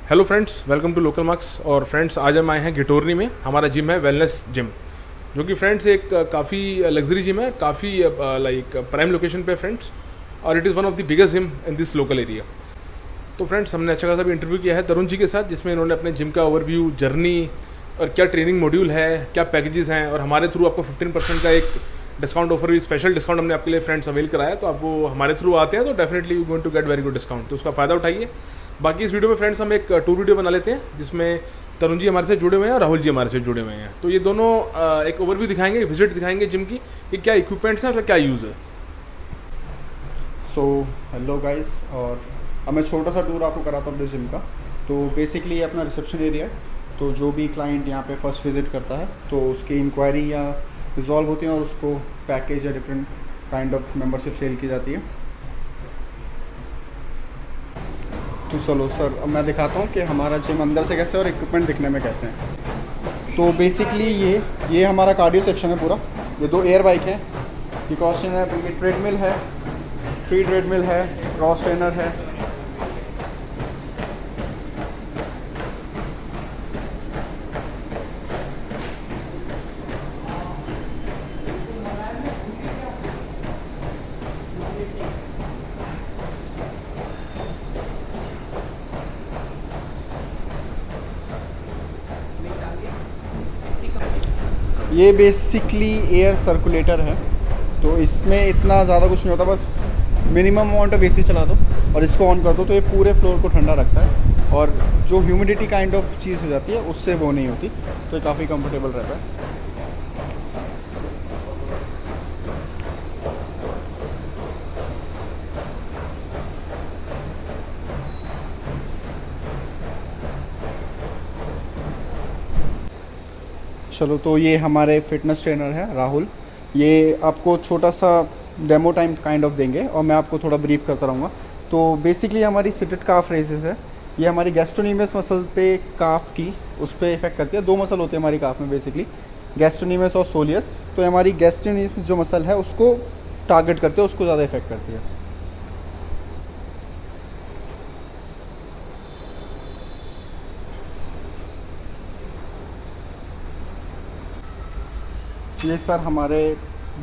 Hello friends, welcome to local marks. और friends, आज हम आए हैं घिटोरनी में। हमारा जिम है वेलनेस जिम, जो कि फ्रेंड्स एक काफ़ी लग्जरी जिम है, काफ़ी लाइक प्राइम लोकेशन पे फ्रेंड्स, और it is one of the biggest gym in this local area. तो फ्रेंड्स, हमने अच्छा खासा भी इंटरव्यू किया है तरुण जी के साथ, जिसमें इन्होंने अपने जिम का ओवरव्यू, जर्नी और क्या ट्रेनिंग मॉड्यूल है, क्या पैकेजेस हैं, और हमारे थ्रू आपको 15% का एक डिस्काउंट ऑफर भी, स्पेशल डिस्काउंट हमने आपके लिए फ्रेंड्स अवेल कराया। तो आप वो हमारे थ्रू आते हैं तो definitely you going to get very good discount, तो उसका फ़ायदा उठाइए। बाकी इस वीडियो में फ्रेंड्स हम एक टूर वीडियो बना लेते हैं, जिसमें तरुण जी हमारे से जुड़े हुए हैं और राहुल जी हमारे से जुड़े हुए हैं। तो ये दोनों एक ओवरव्यू दिखाएंगे, विजिट दिखाएंगे जिम की, कि क्या इक्विपमेंट्स हैं और क्या यूज़ है। सो हेलो गाइस, और अब मैं छोटा सा टूर आपको कराता हूँ अपने जिम का। तो बेसिकली ये अपना रिसेप्शन एरिया है। तो जो भी क्लाइंट यहाँ पे फर्स्ट विज़िट करता है तो उसकी इंक्वायरी या रिजॉल्व होती है और उसको पैकेज या different kind of membership sale की जाती है। तो चलो सर, अब मैं दिखाता हूँ कि हमारा जिम अंदर से कैसे और इक्विपमेंट दिखने में कैसे हैं। तो बेसिकली ये हमारा कार्डियो सेक्शन है पूरा। ये 2 एयर बाइक है, ये क्रॉस ट्रेनर है, ये ट्रेडमिल है, फ्री ट्रेडमिल है, क्रॉस ट्रेनर है। ये बेसिकली एयर सर्कुलेटर है, तो इसमें इतना ज़्यादा कुछ नहीं होता, बस मिनिमम अमाउंट ऑफ एसी चला दो और इसको ऑन कर दो तो ये पूरे फ्लोर को ठंडा रखता है, और जो ह्यूमिडिटी काइंड ऑफ चीज़ हो जाती है उससे वो नहीं होती, तो ये काफ़ी कंफर्टेबल रहता है। चलो, तो ये हमारे फिटनेस ट्रेनर है राहुल। ये आपको छोटा सा डेमो टाइम काइंड ऑफ देंगे और मैं आपको थोड़ा ब्रीफ करता रहूँगा। तो बेसिकली हमारी सिटेड काफ रेजेस है, ये हमारी गैस्ट्रोनीमियस मसल पे काफ की उस पर इफेक्ट करती है। 2 मसल होते हैं हमारी काफ में बेसिकली, गैस्ट्रोनीमियस और सोलियस। तो हमारी गैस्ट्रोनीमियस जो मसल है उसको टारगेट करते हैं, उसको ज़्यादा इफेक्ट करती है। ये सर हमारे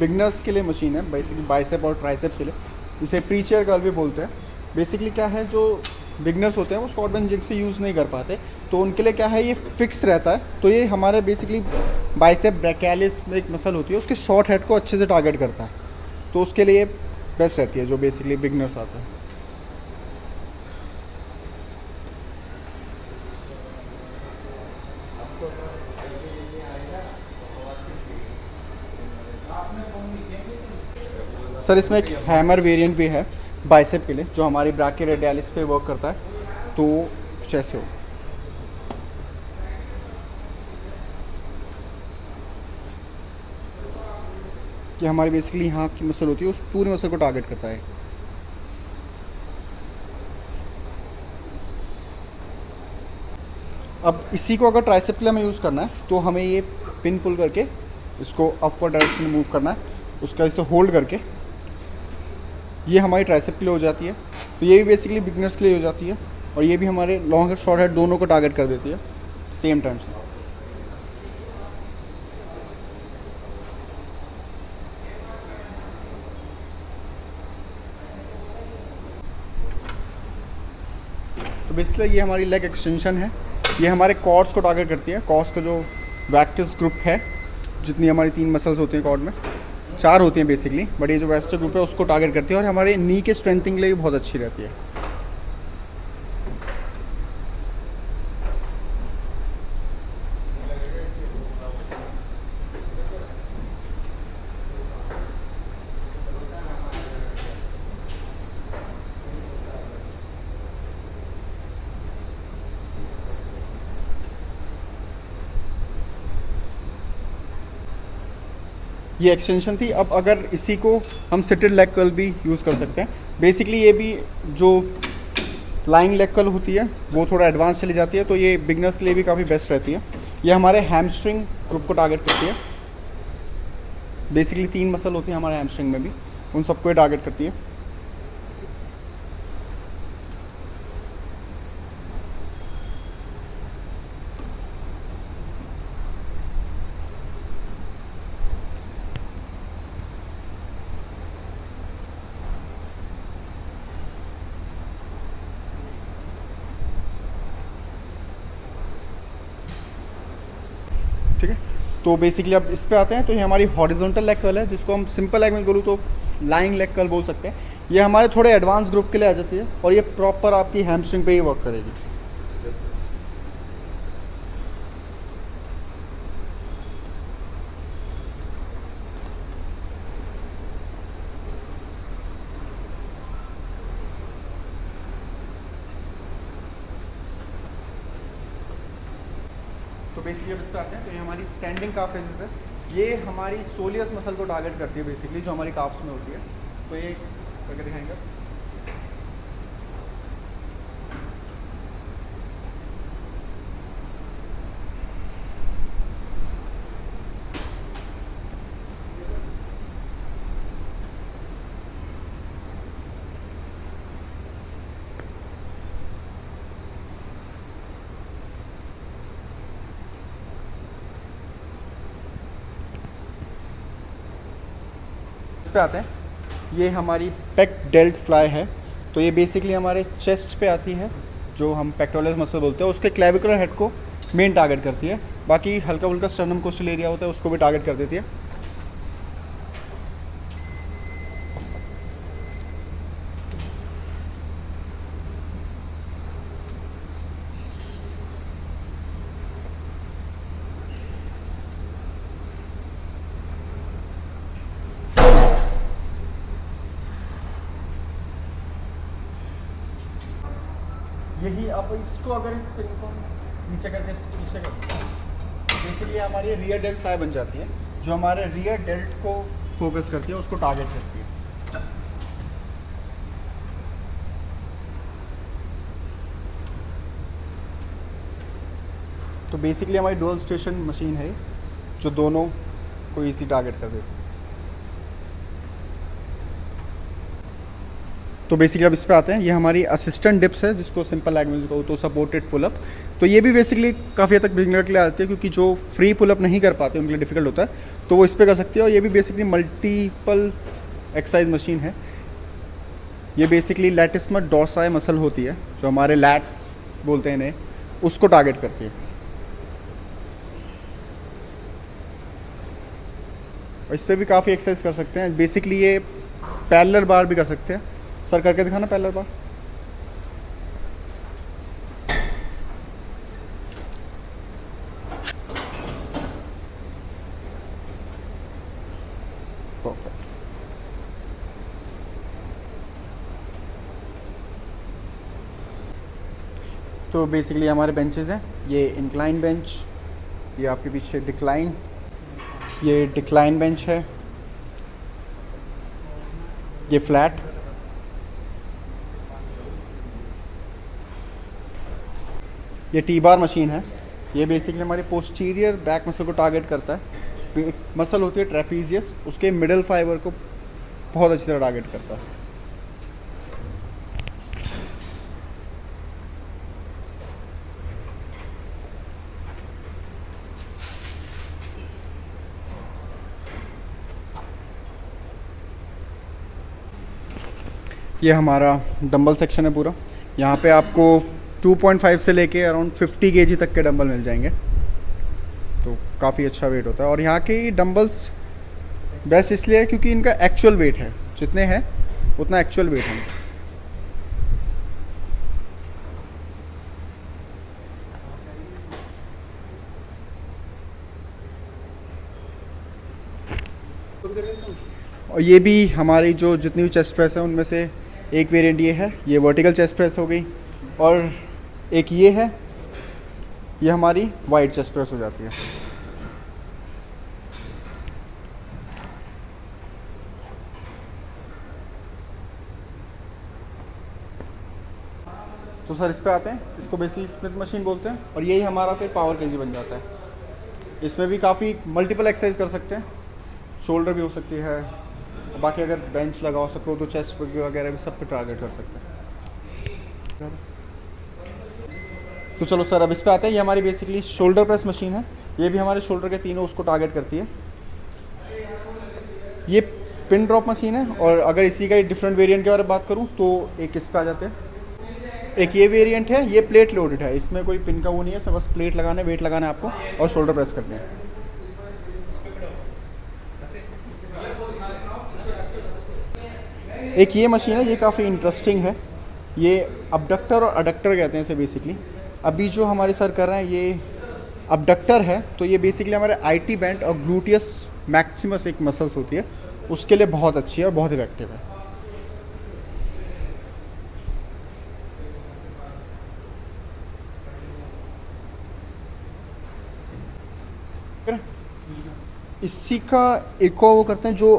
बिगनर्स के लिए मशीन है, बेसिकली बाइसेप और ट्राइसेप के लिए। इसे प्री चेयर कर्ल भी बोलते हैं। बेसिकली क्या है, जो बिगनर्स होते हैं वो स्क्वाट बेंच जिग से यूज़ नहीं कर पाते, तो उनके लिए क्या है, ये फिक्स रहता है। तो ये हमारे बेसिकली बाइसेप ब्रैकियलिस में एक मसल होती है, उसके शॉर्ट हेड को अच्छे से टारगेट करता है, तो उसके लिए बेस्ट रहती है जो बेसिकली बिगनर्स आते हैं। सर इसमें एक हैमर वेरिएंट भी है बाइसेप के लिए, जो हमारी ब्राचियोरेडियलिस पे वर्क करता है, तो कुछ ऐसे हो। ये हमारी बेसिकली यहाँ की मसल होती है, उस पूरी मसल को टारगेट करता है। अब इसी को अगर ट्राइसेप के लिए हमें यूज़ करना है तो हमें ये पिन पुल करके इसको अपवर्ड डायरेक्शन में मूव करना है, उसका इसे होल्ड करके ये हमारी ट्राइसेप के लिए हो जाती है। तो ये भी बेसिकली बिगनर्स के लिए हो जाती है, और ये भी हमारे लॉन्ग हेड शॉर्ट हेड दोनों को टारगेट कर देती है सेम टाइम से। तो बेसिकली ये हमारी लेग एक्सटेंशन है, ये हमारे कॉर्ड्स को टारगेट करती है। कॉर्ड्स का जो वैक्टस ग्रुप है, जितनी हमारी 3 मसल्स होती हैं कॉर्ड में, 4 होती हैं बेसिकली, बट ये जो वेस्टर ग्रुप है उसको टारगेट करती है, और हमारे नी के स्ट्रेंथिंग के लिए भी बहुत अच्छी रहती है। ये एक्सटेंशन थी। अब अगर इसी को हम सिटेड लेग कर्ल भी यूज़ कर सकते हैं। बेसिकली ये भी जो लाइंग लेग कर्ल होती है वो थोड़ा एडवांस चली जाती है, तो ये बिगनर्स के लिए भी काफ़ी बेस्ट रहती है। ये हमारे हैमस्ट्रिंग ग्रुप को टारगेट करती है। बेसिकली 3 मसल होती है हमारे हैमस्ट्रिंग में भी, उन सबको ये टारगेट करती है। तो बेसिकली अब इस पे आते हैं, तो ये हमारी हॉरिजॉन्टल लेग कर्ल है, जिसको हम सिंपल लेग में बोलूँ तो लाइंग लेग कर्ल बोल सकते हैं। ये हमारे थोड़े एडवांस ग्रुप के लिए आ जाती है और ये प्रॉपर आपकी हैमस्ट्रिंग पे ही वर्क करेगी। तो बेसिकली अब इस पे आते हैं, तो ये हमारी स्टैंडिंग काफ रेजेस है। ये हमारी सोलियस मसल को टारगेट करती है बेसिकली, जो हमारी काफ्स में होती है। तो ये करके दिखाएंगे। इस पे आते हैं, ये हमारी पेक डेल्ट फ्लाई है। तो ये बेसिकली हमारे चेस्ट पे आती है, जो हम पेक्टोरल मसल बोलते हैं। उसके क्लेविकुलर हेड को मेन टारगेट करती है, बाकी हल्का फुल्का स्टर्नम कोस्टल एरिया होता है उसको भी टारगेट कर देती है। यही आप इसको अगर इस पिन को नीचे करके इसको पीछे करते हैं, बेसिकली हमारी रियर डेल्ट फ्लाई बन जाती है, जो हमारे रियर डेल्ट को फोकस करती है, उसको टारगेट करती है। तो बेसिकली हमारी डुअल स्टेशन मशीन है, जो दोनों को इजी टारगेट कर देती है। तो बेसिकली अब इस पे आते हैं, ये हमारी असिस्टेंट डिप्स है, जिसको सिंपल लैंग्वेज कहूँ तो सपोर्टेड पुलअप। तो ये भी बेसिकली काफ़ी हद तक बिगिनर के लिए आती है, क्योंकि जो फ्री पुलअप नहीं कर पाते उनके लिए डिफिकल्ट होता है, तो वो इस पे कर सकती है। और ये भी बेसिकली मल्टीपल एक्सरसाइज मशीन है। ये बेसिकली लैटिस्मस डोर्साई मसल होती है, जो हमारे लैट्स बोलते हैं इन्हें, उसको टारगेट करती है। और इस पर भी काफ़ी एक्सरसाइज कर सकते हैं। बेसिकली ये पैरेलल बार भी कर सकते हैं। सर करके दिखाना पैरेलल बार। परफेक्ट। तो बेसिकली हमारे बेंचेस हैं, ये इंक्लाइन बेंच, ये आपके पीछे डिक्लाइन, ये डिक्लाइन बेंच है, ये फ्लैट, ये टी बार मशीन है। ये बेसिकली हमारे पोस्टीरियर बैक मसल को टारगेट करता है। एक मसल होती है ट्रेपीजियस, उसके मिडल फाइबर को बहुत अच्छी तरह टारगेट करता है। ये हमारा डंबल सेक्शन है पूरा। यहाँ पे आपको 2.5 से लेके अराउंड 50 kg तक के डंबल मिल जाएंगे, तो काफ़ी अच्छा वेट होता है। और यहाँ के डंबल्स बेस्ट इसलिए है क्योंकि इनका एक्चुअल वेट है, जितने हैं उतना एक्चुअल वेट है। और ये भी हमारी जो जितनी भी चेस्ट प्रेस है उनमें से एक वेरिएंट ये है, ये वर्टिकल चेस्ट प्रेस हो गई। और एक ये है, ये हमारी वाइड चेस्ट प्रेस हो जाती है। तो सर इस पे आते हैं, इसको बेसिकली स्प्लिट मशीन बोलते हैं। और यही हमारा फिर पावर केजी बन जाता है। इसमें भी काफ़ी मल्टीपल एक्सरसाइज कर सकते हैं, शोल्डर भी हो सकती है, बाकी अगर बेंच लगा सको तो चेस्ट वगैरह भी सब पे टारगेट कर सकते हैं। तो चलो सर अब इस पे आते हैं, ये हमारी बेसिकली शोल्डर प्रेस मशीन है। ये भी हमारे शोल्डर के तीनों उसको टारगेट करती है। ये पिन ड्रॉप मशीन है। और अगर इसी का डिफरेंट वेरिएंट के बारे में बात करूँ तो एक इस पे आ जाते हैं, एक ये वेरिएंट है, ये प्लेट लोडेड है। इसमें कोई पिन का वो नहीं है, इसमें बस प्लेट लगाना है, वेट लगाना है आपको और शोल्डर प्रेस करने हैं। एक ये मशीन है, ये काफ़ी इंटरेस्टिंग है। ये अबडक्टर और अडक्टर कहते हैं इसे बेसिकली। अभी जो हमारे सर कर रहे हैं ये अबडक्टर है, तो ये बेसिकली हमारे आईटी बैंड और ग्लूटियस मैक्सिमस एक मसल्स होती है, उसके लिए बहुत अच्छी है और बहुत इफेक्टिव है। इसी का एक और वो करते हैं जो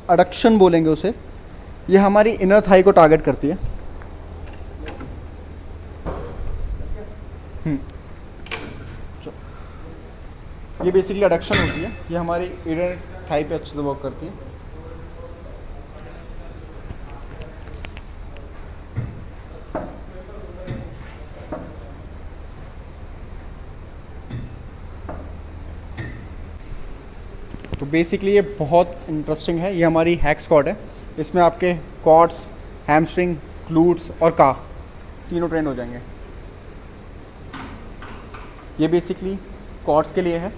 अडक्शन बोलेंगे उसे, ये हमारी इनर थाई को टारगेट करती है। ये बेसिकली अडक्शन होती है, ये हमारी इनर थाई पे अच्छे से वर्क करती है। तो बेसिकली ये बहुत इंटरेस्टिंग है। ये हमारी हैक स्क्वाट है, इसमें आपके क्वाड्स, हैमस्ट्रिंग, ग्लूट्स और काफ तीनों ट्रेंड हो जाएंगे। ये बेसिकली क्वाड्स के लिए है।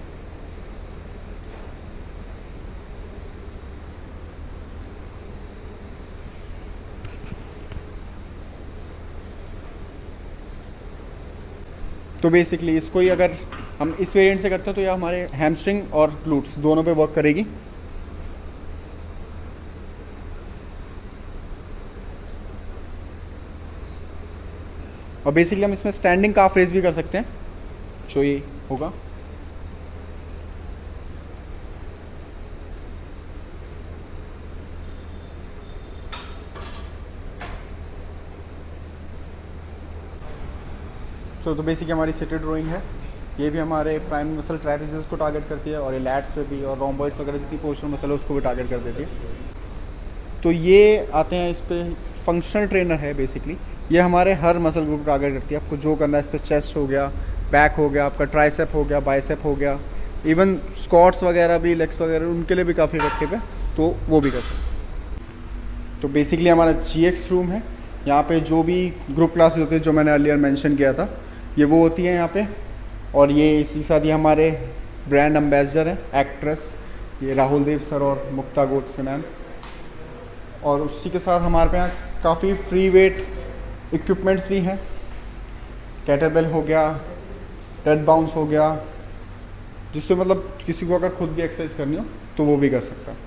तो बेसिकली इसको ही अगर हम इस वेरिएंट से करते हैं तो ये हमारे हैमस्ट्रिंग और ग्लूट्स दोनों पे वर्क करेगी। और बेसिकली हम इसमें स्टैंडिंग काफ रेज भी कर सकते हैं, जो ये होगा। तो बेसिकली हमारी सिटेड ड्राइंग है। ये भी हमारे प्राइम मसल ट्राइसेप्स को टारगेट करती है और ये लैट्स पे भी, और रोम्बॉइड्स वगैरह जितनी पोस्चरल मसल है उसको भी टारगेट कर देती है। तो ये आते हैं इस पे फंक्शनल ट्रेनर है बेसिकली। ये हमारे हर मसल ग्रुप टारगेट करती है। आपको जो करना है इस पर चेस्ट हो गया, बैक हो गया, आपका ट्राइसेप हो गया, बाइसेप हो गया, इवन स्क्वाट्स वगैरह भी, लेग्स वगैरह, उनके लिए भी काफ़ी इफेक्टिव है, तो वो भी कर सकते। तो बेसिकली हमारा GX रूम है। यहाँ पे जो भी ग्रुप क्लासेस होते हैं जो मैंने अर्लियर मेंशन किया था, ये वो होती है यहाँ पे। और ये इसी साथ ये हमारे ब्रांड एम्बेसडर हैं, एक्ट्रेस, ये राहुल देव सर और मुक्ता गोडसे मैम। और उसी के साथ हमारे पे यहाँ काफ़ी फ्री वेट इक्विपमेंट्स भी हैं। कैटरबेल हो गया, डेड बाउंस हो गया, जिससे मतलब किसी को अगर खुद भी एक्सरसाइज करनी हो तो वो भी कर सकता है।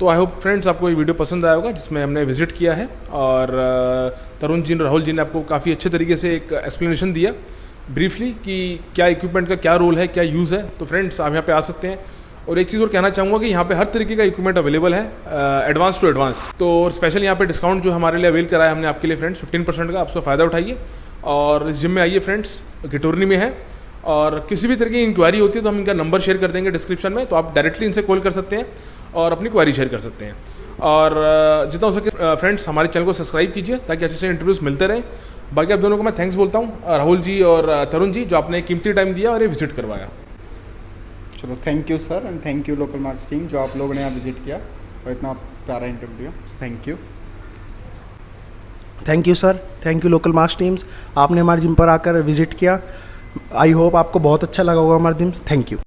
तो आई होप फ्रेंड्स आपको ये वीडियो पसंद आया होगा, जिसमें हमने विजिट किया है और तरुण जी, राहुल जी ने आपको काफ़ी अच्छे तरीके से एक एक्सप्लेनेशन दिया ब्रीफली कि क्या इक्विपमेंट का क्या रोल है, क्या यूज़ है। तो फ्रेंड्स आप यहाँ पे आ सकते हैं। और एक चीज़ और कहना चाहूँगा कि यहाँ पे हर तरीके का इक्विपमेंट अवेलेबल है, एडवांस टू एडवांस। तो स्पेशल यहाँ पे डिस्काउंट जो हमारे लिए अवेल कराया हमने आपके लिए फ्रेंड्स, 15% का, आप उसका फ़ायदा उठाइए और इस जिम में आइए फ्रेंड्स। गिटोरनी में है, और किसी भी तरह की इंक्वायरी होती है तो हम इनका नंबर शेयर कर देंगे डिस्क्रिप्शन में, तो आप डायरेक्टली इनसे कॉल कर सकते हैं और अपनी क्वारी शेयर कर सकते हैं। और जितना हो सके फ्रेंड्स हमारे चैनल को सब्सक्राइब कीजिए ताकि अच्छे अच्छे इंटरव्यूज़ मिलते रहें। बाकी आप दोनों को मैं थैंक्स बोलता हूँ, राहुल जी और तरुण जी, जो आपने कीमती टाइम दिया और ये विजिट करवाया। चलो thank you sir, and thank you local marks team जो आप लोगों ने यहाँ विजिट किया और इतना प्यारा इंटरव्यू दिया। Thank you. Thank you sir, thank you local marks teams, आपने हमारे जिम पर आकर विजिट किया। आई होप आपको बहुत अच्छा लगा होगा हमारा जिम। Thank you.